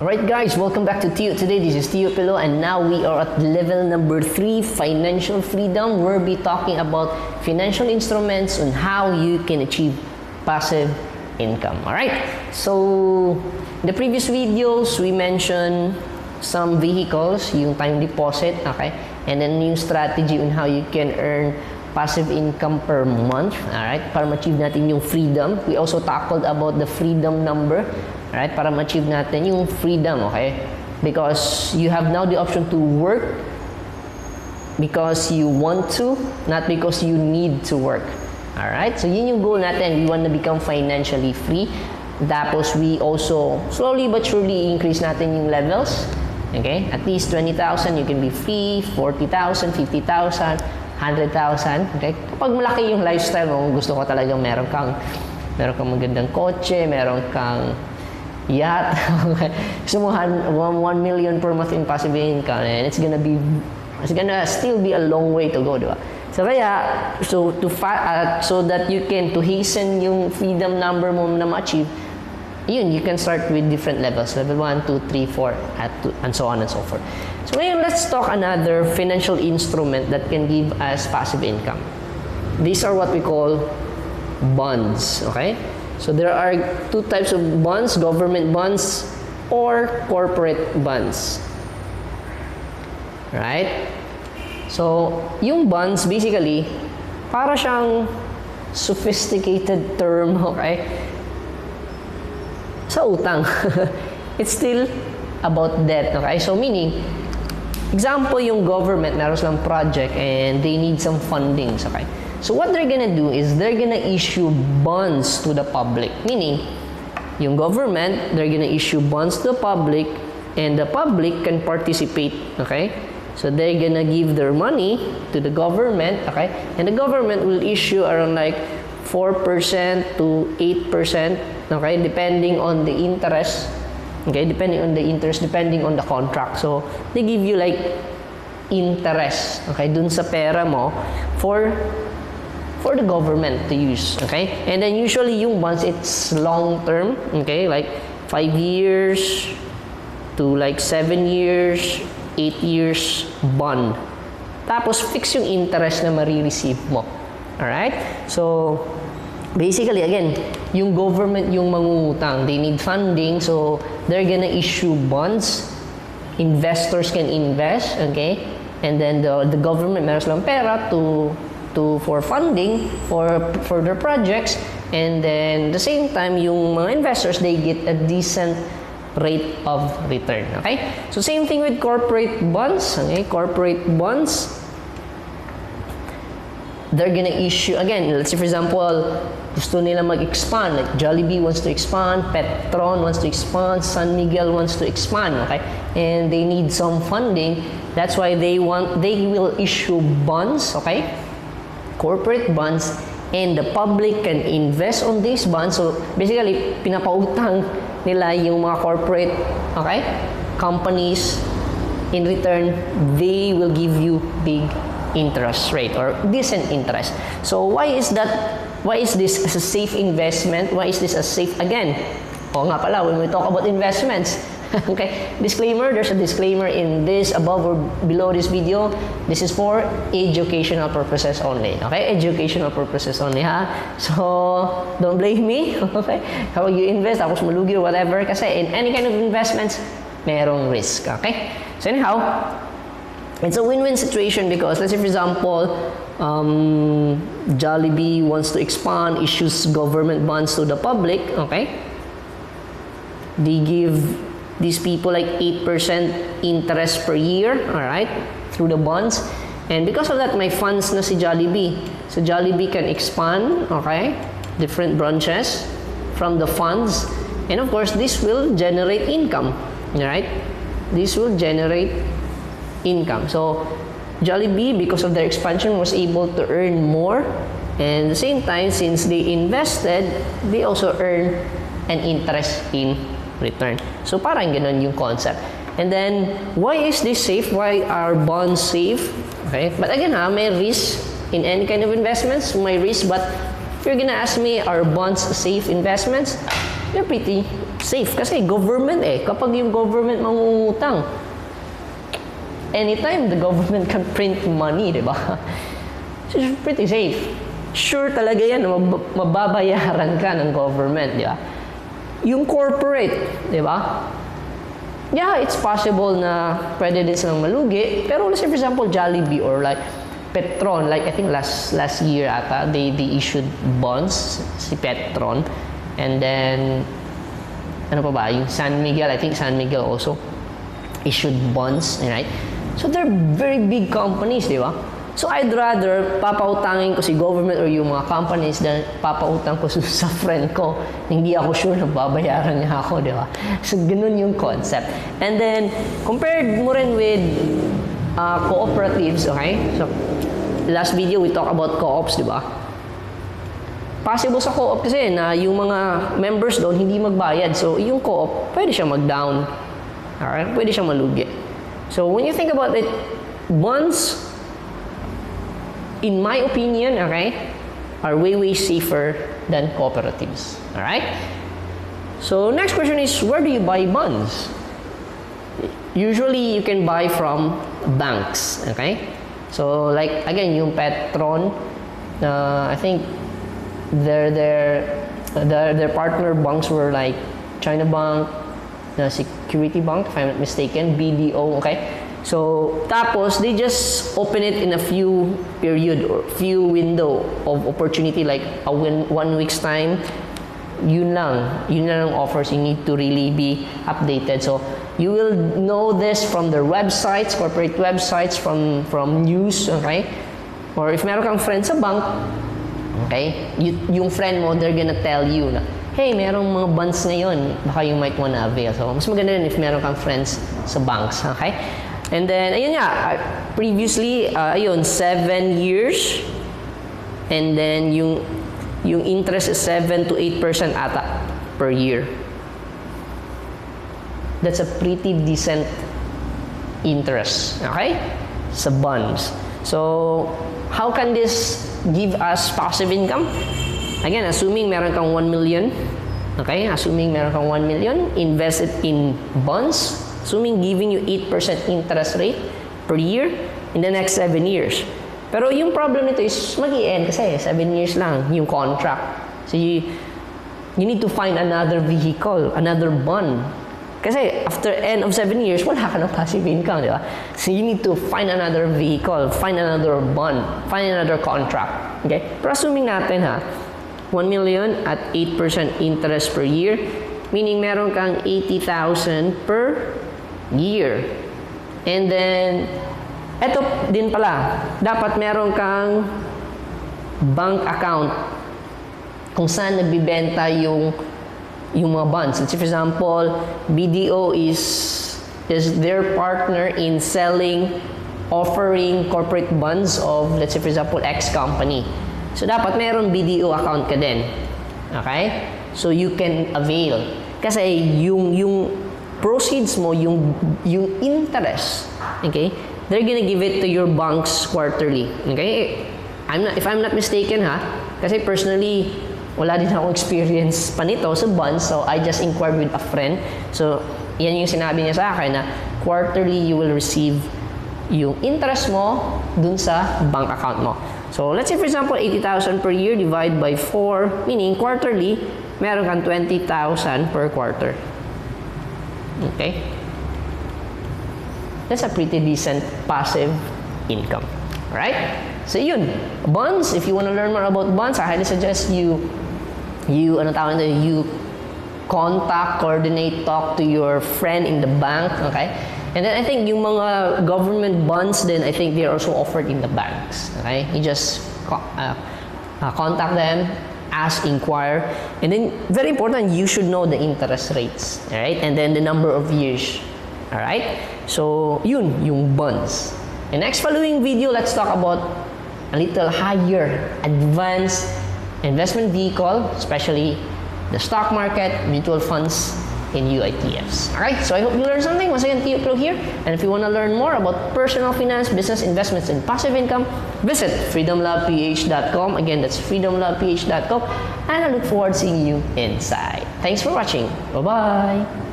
Alright guys, welcome back to Tio. Today, this is Tio Pilo and now we are at level number 3, financial freedom. We'll be talking about financial instruments and how you can achieve passive income. Alright, so in the previous videos, we mentioned some vehicles, yung time deposit, okay? And then yung strategy on how you can earn passive income per month, alright? Para ma-achieve natin yung freedom. We also tackled about the freedom number, alright? Para ma-achieve natin yung freedom, okay? Because you have now the option to work because you want to, not because you need to work. Alright? So yun yung goal natin. We want to become financially free. Tapos we also slowly but surely increase natin yung levels. Okay? At least 20,000 you can be free, 40,000, 50,000, 100,000. Okay? Kapag malaki yung lifestyle mo, gusto ko talagang meron kang magandang kotse, meron kang yacht. Gusto mo 1 million per month in passive income, and it's gonna still be a long way to go, di ba? So kaya, so that you can hasten yung freedom number mo na ma-achieve, you can start with different levels, level 1, 2, 3, 4, and so on and so forth. So ngayon, let's talk another financial instrument that can give us passive income. These are what we call bonds, okay? So there are two types of bonds, government bonds or corporate bonds. Right? So, yung bonds, basically, para siyang sophisticated term, okay? Sa utang. It's still about debt, okay? So, meaning, example, yung government, meron silang project and they need some fundings, okay? So, what they're gonna do is they're gonna issue bonds to the public. Meaning, yung government, they're gonna issue bonds to the public and the public can participate, okay? So, they're gonna give their money to the government, okay? And the government will issue around like 4% to 8%, okay? Depending on the interest, okay? Depending on the contract. So, they give you like interest, okay? Dun sa pera mo for the government to use, okay? And then usually yung bonds, it's long term, okay? Like 5 years to like 7 years, 8 years bond. Tapos fix yung interest na marireceive mo. Alright? So, basically, again, yung government yung mangungutang. They need funding, so they're gonna issue bonds. Investors can invest, okay? And then the government meron silang pera for funding for their projects, and then the same time yung mga investors, they get a decent rate of return, okay? So same thing with corporate bonds, okay? Corporate bonds, they're gonna issue, again, let's say for example, gusto nila mag-expand, like Jollibee wants to expand, Petron wants to expand, San Miguel wants to expand, okay? And they need some funding. That's why they will issue bonds, okay? Corporate bonds, and the public can invest on these bonds. So basically, pinapautang nila yung mga corporate, okay, companies. In return, they will give you big interest rate or decent interest. So why is that? Why is this a safe investment? Why is this a safe? Again, nga pala, when we talk about investments, okay, disclaimer, there's a disclaimer in this above or below this video. This is for educational purposes only, okay? Educational purposes only, ha? So, don't blame me, okay? How you invest, tapos malugi or whatever, kasi in any kind of investments, merong risk, okay? So anyhow, it's a win-win situation because, let's say for example, Jollibee wants to expand, issues government bonds to the public, okay? They give these people like 8% interest per year, alright, through the bonds. And because of that, may funds na si Jollibee. So Jollibee can expand, okay, different branches from the funds. And of course, this will generate income, alright? This will generate income. So Jollibee, because of their expansion, was able to earn more. And at the same time, since they invested, they also earn an interest in return. So parang ganun yung concept. And then, why is this safe? Why are bonds safe? Okay, but again may risk in any kind of investments, may risk. But if you're gonna ask me, are bonds safe investments? They're pretty safe. Kasi government kapag yung government mangungutang, anytime the government can print money, di ba? So it's pretty safe. Sure talaga yan, mababayaran ka ng government, di ba? Yung corporate, di ba? Yeah, it's possible na pwede din silang malugi. Pero let's say for example, Jollibee or like Petron, like I think last year ata, they issued bonds, si Petron. And then, ano pa ba? Yung San Miguel, I think San Miguel also issued bonds, right? So they're very big companies, di ba? So I'd rather papautangin ko si government or yung mga companies than papautang ko sa friend ko. Hindi ako sure na babayaran niya ako, di ba? So ganun yung concept. And then, compared mo rin with cooperatives, okay? So, last video we talk about co-ops, di ba? Possible sa co-op kasi na yung mga members doon hindi magbayad. So, yung co-op, pwede siya mag-down. Alright? Pwede siya malugi. So, when you think about it, bonds, in my opinion, okay, are way safer than cooperatives. Alright? So, next question is, where do you buy bonds? Usually, you can buy from banks. Okay? So, like, again, yung Petron, I think their partner banks were like China Bank, Security Bank, if I'm not mistaken, BDO, okay? So, tapos, they just open it in a few period or few window of opportunity, like 1 week's time. Yun lang offers. You need to really be updated. So, you will know this from their websites, corporate websites, from news, okay? Or if meron kang friend sa bank, okay, yung friend mo, they're gonna tell you na, hey, merong mga bonds ngayon, baka you might wanna avail. So, mas maganda rin if meron kang friends sa banks, okay? And then, ayun nga, previously, 7 years, and then yung interest is 7 to 8% ata per year. That's a pretty decent interest, okay? Sa bonds. So, how can this give us passive income? Again, assuming meron kang 1 million, okay? Assuming meron kang 1 million, invest it in bonds, assuming giving you 8% interest rate per year in the next 7 years. Pero yung problem nito is mag-i-end kasi 7 years lang yung contract. So, you need to find another vehicle, another bond. Kasi after end of 7 years, wala ka ng passive income, di ba? So you need to find another vehicle, find another bond, find another contract. Okay? Pero assuming natin 1 million at 8% interest per year, meaning meron kang 80,000 per year. And then, eto din pala, dapat meron kang bank account kung saan nagbibenta yung mga bonds. Let's say for example, BDO is their partner in offering corporate bonds of, let's say for example, X company. So, dapat meron BDO account ka din. Okay? So, you can avail. Kasi yung proceeds mo, yung interest, okay, they're gonna give it to your banks quarterly. Okay? If I'm not mistaken kasi personally, wala din akong experience pa nito sa bonds, so I just inquired with a friend. So, yan yung sinabi niya sa akin na quarterly you will receive yung interest mo dun sa bank account mo. So, let's say for example, 80,000 per year divided by 4, meaning quarterly, meron kang 20,000 per quarter. Okay? That's a pretty decent passive income. Right? So, yun. Bonds, if you want to learn more about bonds, I highly suggest you contact, coordinate, talk to your friend in the bank, okay? And then I think yung mga government bonds then I think they're also offered in the banks, okay? You just contact them, ask, inquire, and then very important, you should know the interest rates, all right? And then the number of years, all right? So, yun, yung bonds. In next following video, let's talk about a little higher, advanced investment vehicle, especially the stock market, mutual funds, and UITFs. Alright, so I hope you learned something. Once again, Tio Pro here. And if you want to learn more about personal finance, business investments, and passive income, visit freedomloveph.com. Again, that's freedomloveph.com. and I look forward to seeing you inside. Thanks for watching. Bye-bye.